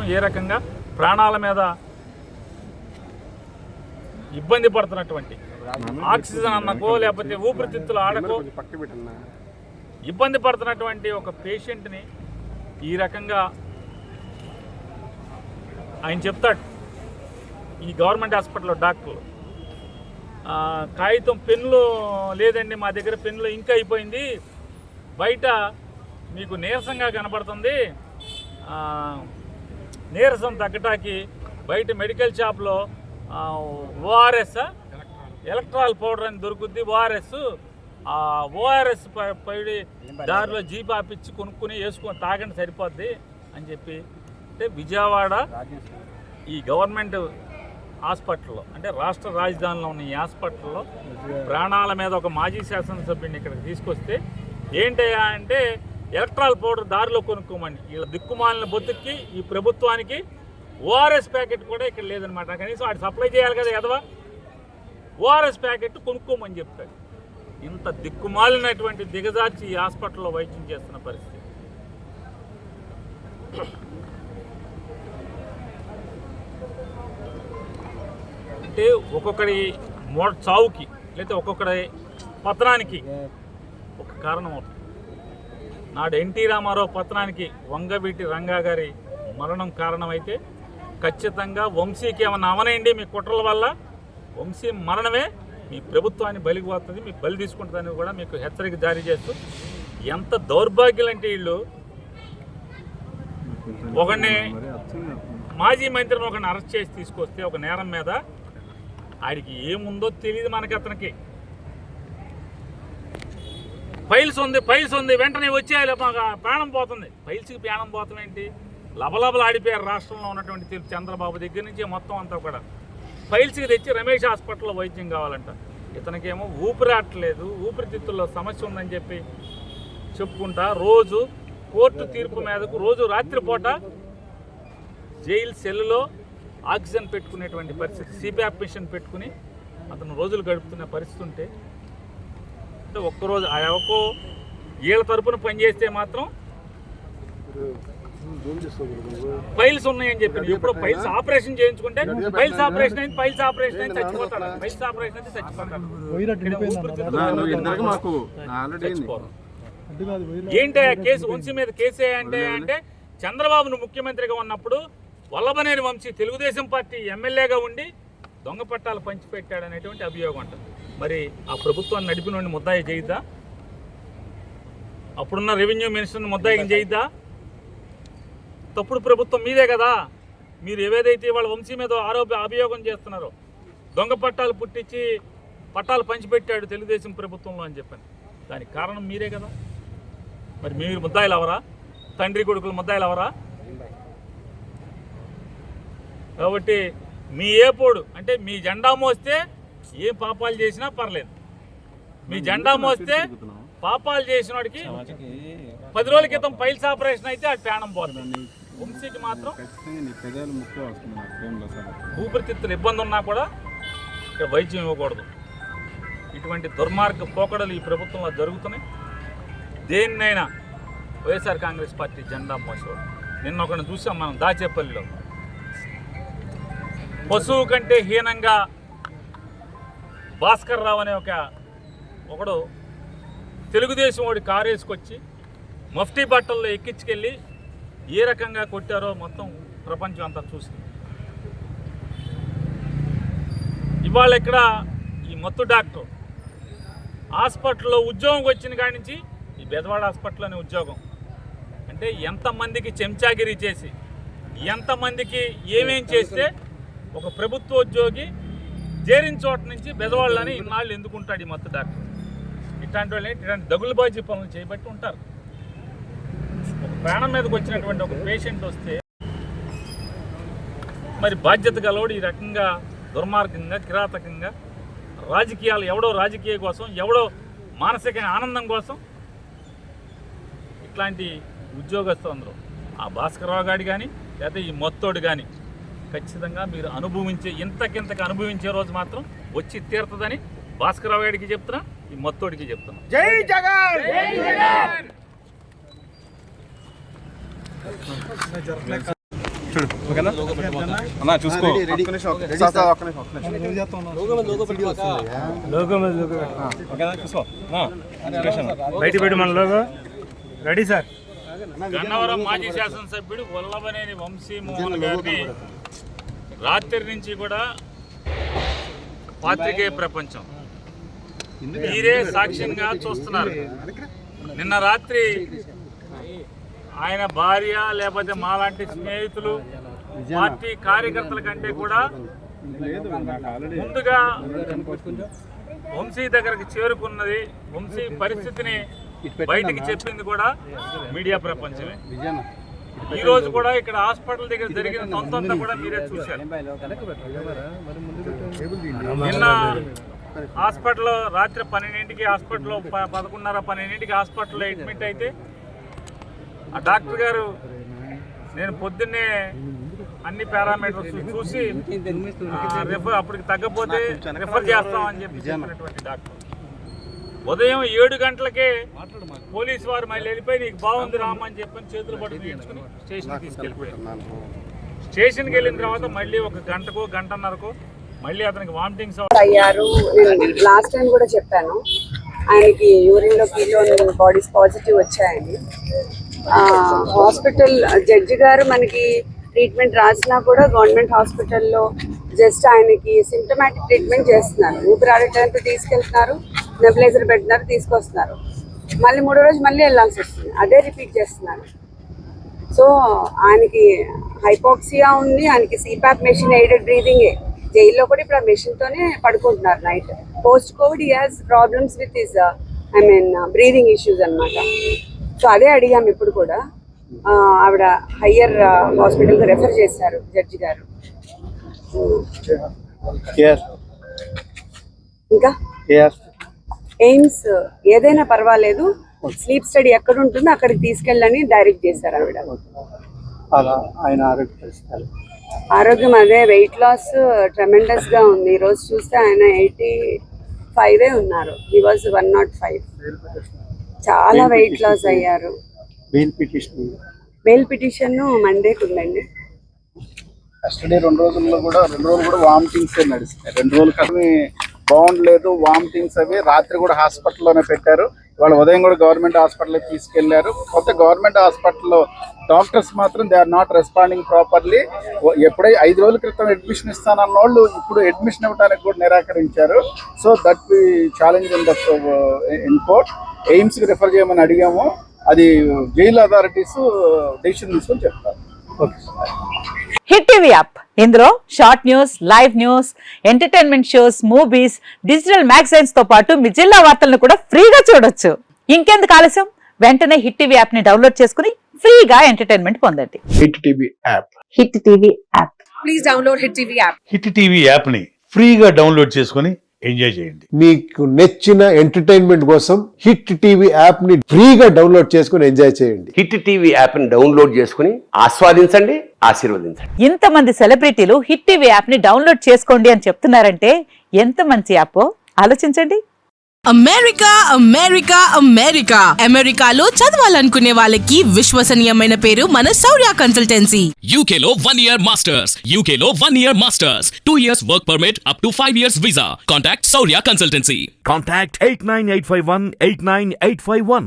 ఏ రకంగా ప్రాణాల మీద ఇబ్బంది పడుతున్నటువంటి ఆక్సిజన్ అన్నకో లేకపోతే ఊపిరితిత్తులు ఆడకో ఇబ్బంది పడుతున్నటువంటి ఒక పేషెంట్ని ఈ రకంగా ఆయన చెప్తాడు. ఈ గవర్నమెంట్ హాస్పిటల్లో డాక్టర్లు కాగితం పెన్నులు లేదండి, మా దగ్గర పెన్నులు ఇంకా అయిపోయింది, బయట మీకు నీరసంగా కనబడుతుంది, నీరసం తగ్గటానికి బయట మెడికల్ షాప్లో ఓఆర్ఎస్ ఎలక్ట్రాల్ పౌడర్ అని దొరుకుద్ది, ఓఆర్ఎస్ పడి దారిలో జీప్ ఆపిచ్చి కొనుక్కుని వేసుకొని తాగండి సరిపోద్ది అని చెప్పి. అంటే విజయవాడ ఈ గవర్నమెంట్ హాస్పిటల్లో అంటే రాష్ట్ర రాజధానిలో ఉన్న ఈ హాస్పిటల్లో ప్రాణాల మీద ఒక మాజీ శాసనసభ్యుడిని ఇక్కడికి తీసుకొస్తే ఏంటయ్యా అంటే ఎలక్ట్రాల్ పౌడర్ దారిలో కొనుక్కోమని. వీళ్ళ దిక్కుమాలిన బొత్తుకి ఈ ప్రభుత్వానికి ఓఆర్ఎస్ ప్యాకెట్ కూడా ఇక్కడ లేదనమాట. కనీసం వాడు సప్లై చేయాలి కదా ఎదవా, ఓఆర్ఎస్ ప్యాకెట్ కొనుక్కోమని చెప్తాడు. ఇంత దిక్కుమాలినటువంటి దిగజార్చి ఈ హాస్పిటల్లో వైద్యం చేస్తున్న పరిస్థితి. అంటే ఒక్కొక్కడి చావుకి లేకపోతే ఒక్కొక్కడి పతనానికి ఒక కారణం అవుతుంది. నాడు ఎన్టీ రామారావు పతనానికి వంగవీటి రంగా గారి మరణం కారణమైతే ఖచ్చితంగా వంశీకి ఏమన్నా అవనండి మీ కుట్రల వల్ల వంశీ మరణమే మీ ప్రభుత్వాన్ని బలికి పోతుంది, మీకు బలి తీసుకుంటుందని కూడా మీకు హెచ్చరిక జారీ చేస్తూ, ఎంత దౌర్భాగ్యులంటే వీళ్ళు ఒకడిని మాజీ మంత్రిని ఒకరిని అరెస్ట్ చేసి తీసుకొస్తే ఒక నేరం మీద ఆడికి ఏముందో తెలియదు మనకి. అతనికి ఫైల్స్ ఉంది వెంటనే వచ్చేయాలి, మాకు ప్రాణం పోతుంది. ఫైల్స్కి ప్రాణం పోతాం ఏంటి? లబలబలు ఆడిపోయారు రాష్ట్రంలో ఉన్నటువంటి చంద్రబాబు దగ్గర నుంచి మొత్తం అంతా కూడా. ఫైల్స్కి తెచ్చి రమేష్ హాస్పిటల్లో వైద్యం కావాలంట. ఇతనికేమో ఊపిరాట్లేదు, ఊపిరితిత్తుల్లో సమస్య ఉందని చెప్పి చెప్పుకుంటా రోజు కోర్టు తీర్పు మీదకు రోజు రాత్రిపూట జైలు సెల్లులో ఆక్సిజన్ పెట్టుకునేటువంటి పరిస్థితి, సిపిఆప్ మిషన్ పెట్టుకుని అతను రోజులు గడుపుతున్న పరిస్థితి ఉంటే, అంటే ఒక్కరోజు ఒక్కో వీళ్ళ తరపున పనిచేస్తే మాత్రం ఫైల్స్ ఉన్నాయని చెప్పి ఇప్పుడు ఫైల్స్ ఆపరేషన్ చేయించుకుంటే ఫైల్స్ ఆపరేషన్ అయింది చచ్చిపోతాడు. ఫైల్స్ ఆపరేషన్ అయితే చచ్చిపోతాడు. ఏంటి కేసు వంశీ మీద కేసు అంటే చంద్రబాబును ముఖ్యమంత్రిగా ఉన్నప్పుడు వల్లభనేని వంశీ తెలుగుదేశం పార్టీ ఎమ్మెల్యేగా ఉండి దొంగ పట్టాలు పంచిపెట్టాడనేటువంటి అభియోగం అంట. మరి ఆ ప్రభుత్వాన్ని నడిపిన ముద్దాయి చేయిద్దా? అప్పుడున్న రెవెన్యూ మినిస్టర్ని ముద్దాయిని చేయిద్దా? తప్పుడు ప్రభుత్వం మీదే కదా. మీరు ఏవేదైతే వాళ్ళ వంశీ మీద అభియోగం చేస్తున్నారో దొంగ పట్టాలు పుట్టించి పట్టాలు పంచిపెట్టాడు తెలుగుదేశం ప్రభుత్వంలో అని చెప్పాను, దానికి కారణం మీరే కదా. మరి మీరు ముద్దాయిలు అవరా? తండ్రి కొడుకులు ముద్దాయిలు అవరా? కాబట్టి మీ ఏపోడు అంటే మీ జెండా మోస్తే ఏ పాపాలు చేసినా పర్లేదు. మీ జెండా మోస్తే పాపాలు చేసిన వాడికి 10 రోజుల క్రితం ఫైల్స్ ఆపరేషన్ అయితే అది ప్రాణం పోతుంది. వంశీకి మాత్రం ఊపిరితిత్తులు ఇబ్బంది ఉన్నా కూడా ఇక్కడ వైద్యం ఇవ్వకూడదు. ఇటువంటి దుర్మార్గ పోకడలు ఈ ప్రభుత్వంలో జరుగుతున్నాయి. దేన్నైనా వైఎస్ఆర్ కాంగ్రెస్ పార్టీ జెండా మోసేవాడు. నిన్న ఒకరిని చూసాం మనం దాచేపల్లిలో, పశువు కంటే హీనంగా భాస్కర్ రావు అనే ఒకడు తెలుగుదేశం వాడి కారు వేసుకొచ్చి మఫ్టీ బట్టల్లో ఎక్కించుకెళ్ళి ఏ రకంగా కొట్టారో మొత్తం ప్రపంచం అంతా చూసింది. ఇవాళ ఇక్కడ ఈ మత్తు డాక్టర్ హాస్పిటల్లో ఉద్యోగం వచ్చిన కాడి నుంచి ఈ బెదవాడ హాస్పిటల్లోనే ఉద్యోగం అంటే ఎంతమందికి చెంచాగిరి చేసి ఎంతమందికి ఏమేం చేస్తే ఒక ప్రభుత్వ ఉద్యోగి చేరిన చోట నుంచి బెదవాళ్ళని ఇన్నాళ్ళు ఎందుకుంటాడు ఈ మత్తు డాక్టర్? ఇట్లాంటి వాళ్ళు ఇట్లాంటి దగులుబాజీ పనులు చేయబట్టి ఉంటారు. ఒక ప్రాణం మీదకి వచ్చినటువంటి ఒక పేషెంట్ వస్తే మరి బాధ్యత గలవాడు ఈ రకంగా దుర్మార్గంగా కిరాతకంగా రాజకీయాలు ఎవడో రాజకీయ కోసం ఎవడో మానసిక ఆనందం కోసం ఇట్లాంటి ఉద్యోగస్తులందరూ ఆ భాస్కరరావు గారి కానీ లేదా ఈ మొత్తోడు కానీ ఖచ్చితంగా మీరు ఇంతకింతకు అనుభవించే రోజు మాత్రం వచ్చి తీరుతుందని భాస్కరరావు గారికి చెప్తున్నా, ఈ మొత్తోడికి చెప్తున్నా. జై జగన్. చూడు ఓకేనా అన్నా చూసుకో ఓకేనా చూసుకో బయట పెట్టి మన లోగో రెడీ సార్. గన్నవరం మాజీ శాసనసభ్యుడు వల్లభనేని వంశీ మోహన్ గారిని రాత్రి నుంచి కూడా పాత్రికేయ ప్రపంచం మీరే సాక్ష్యంగా చూస్తున్నారు. నిన్న రాత్రి ఆయన భార్య లేకపోతే మాలాంటి స్నేహితులు పార్టీ కార్యకర్తల కంటే కూడా ముందుగా వంశీ దగ్గరకు చేరుకున్నది, వంశీ పరిస్థితిని బయటికి చెప్పింది కూడా మీడియా ప్రపంచమే. ఈ రోజు కూడా ఇక్కడ హాస్పిటల్ దగ్గర జరిగిన తొంతంతా కూడా మీరే చూశారు. నిన్న హాస్పిటల్లో రాత్రి 12ంటికి హాస్పిటల్లో 11:30-12ంటికి హాస్పిటల్లో అడ్మిట్ అయితే ఆ డాక్టర్ గారు నేను పొద్దున్నే అన్ని పారామీటర్స్ చూసి అప్పటికి తగ్గపోతే రిఫర్ చేస్తామని చెప్పి చెప్పినటువంటి డాక్టర్ ఉదయం 7 గంటలకే పోలీసు వారు మళ్ళీ వెళ్ళిపోయి నీకు బాగుంది రామని చెప్పని చేతులు పట్టుకుని నేర్చుకుని స్టేషన్కి తీసుకెళ్ళిపోయారు. స్టేషన్కి వెళ్ళిన తర్వాత మళ్ళీ 1 గంటకో గంటన్నరకు మళ్ళీ అతనికి వామిటింగ్స్ అయ్యారు. లాస్ట్ టైం కూడా చెప్పాను, ఆయనకి యూరిన్లో కీలో బాడీస్ పాజిటివ్ వచ్చాయని. హాస్పిటల్ జడ్జి గారు మనకి ట్రీట్మెంట్ రాసినా కూడా గవర్నమెంట్ హాస్పిటల్లో జస్ట్ ఆయనకి సిమ్టమాటిక్ ట్రీట్మెంట్ చేస్తున్నారు. ఊపిరాడటానికి తీసుకెళ్తున్నారు, నెబులైజర్ పెట్టినారు, తీసుకొస్తున్నారు. మళ్ళీ 3వ రోజు మళ్ళీ వెళ్ళాల్సి వస్తుంది, అదే రిపీట్ చేస్తున్నారు. సో ఆయనకి హైపాక్సియా ఉంది, ఆయనకి సిపాప్ మెషిన్ ఎయిడెడ్ బ్రీదింగే. జైల్లో కూడా ఇప్పుడు ఆ మెషిన్తోనే పడుకుంటున్నారు night. Post covid he has problems with his breathing issues అన్నమాట. సో అదే అడిగాము ఇప్పుడు కూడా. ఆవిడ హయ్యర్ హాస్పిటల్కి రెఫర్ చేశారు జడ్జి గారు. ఇంకా ఎయిమ్స్ ఏదైనా పర్వాలేదు, స్లీప్ స్టడీ ఎక్కడ ఉంటుందో అక్కడికి తీసుకెళ్ళని డైరెక్ట్ చేశారు ఆవిడ. ఆరోగ్యం అదే, వెయిట్ లాస్ ట్రెమెండస్ గా ఉంది. ఈ రోజు చూస్తే ఆయన 85 ఉన్నారు. He was 105. చాలా వెయిట్ లాస్ అయ్యారు. బెయిల్ పిటిషన్ మండేకి ఉందండి. కస్టడీ 2 రోజులు కూడా వామిటింగ్స్ నడుస్తున్నాయి. 2 రోజులు కానీ బాగుండలేదు, వామిటింగ్స్ అవి. రాత్రి కూడా హాస్పిటల్లోనే పెట్టారు. వాళ్ళు ఉదయం కూడా గవర్నమెంట్ హాస్పిటల్కి తీసుకెళ్లారు. కొత్త గవర్నమెంట్ హాస్పిటల్లో డాక్టర్స్ మాత్రం they are not responding properly. ఎప్పుడై 5 రోజుల క్రితం అడ్మిషన్ ఇస్తానన్న వాళ్ళు ఇప్పుడు అడ్మిషన్ ఇవ్వడానికి కూడా నిరాకరించారు. So that we challenge in court. ఎయిమ్స్కి రిఫర్ చేయమని అడిగాము, అది జైలు అథారిటీస్ డెసిషన్ తీసుకొని చెప్తారు. హిట్ టీవీ యాప్, ఇందులో short news, live news, entertainment shows, movies, digital magazines తో పాటు మీ జిల్లా వార్తలను కూడా ఫ్రీగా చూడొచ్చు. ఇంకెందుకు ఆలస్యం, వెంటనే హిట్ టీవీ యాప్ ని డౌన్లోడ్ చేసుకుని ఫ్రీగా ఎంటర్టైన్మెంట్ పొందండి. Hit TV app, hit TV app, please download hit TV app. Hit TV app ని ఫ్రీగా డౌన్లోడ్ చేసుకుని ఎంజాయ్ చేయండి. మీకు నచ్చిన ఎంటర్టైన్మెంట్ కోసం హిట్ టీవీ యాప్ ని ఫ్రీగా డౌన్లోడ్ చేసుకుని ఎంజాయ్ చేయండి. హిట్ టీవీ యాప్ ని డౌన్లోడ్ చేసుకుని ఆస్వాదించండి, ఆశీర్వదించండి. ఇంతమంది సెలబ్రిటీలు హిట్ టీవీ యాప్ ని డౌన్లోడ్ చేసుకోండి అని చెప్తున్నారంటే ఎంత మంచి యాప్ ఆలోచించండి. అమెరికా అమెరికా అమెరికా అమెరికాలో చదవాలనుకునే వాళ్ళకి విశ్వసనీయమైన పేరు మన శౌర్య కన్సల్టెన్సీ. UK లో 1 year masters, UK లో 1 year masters, 2 years work permit up to 5 years visa. Contact Saurya Consultancy. Contact 89851 89851.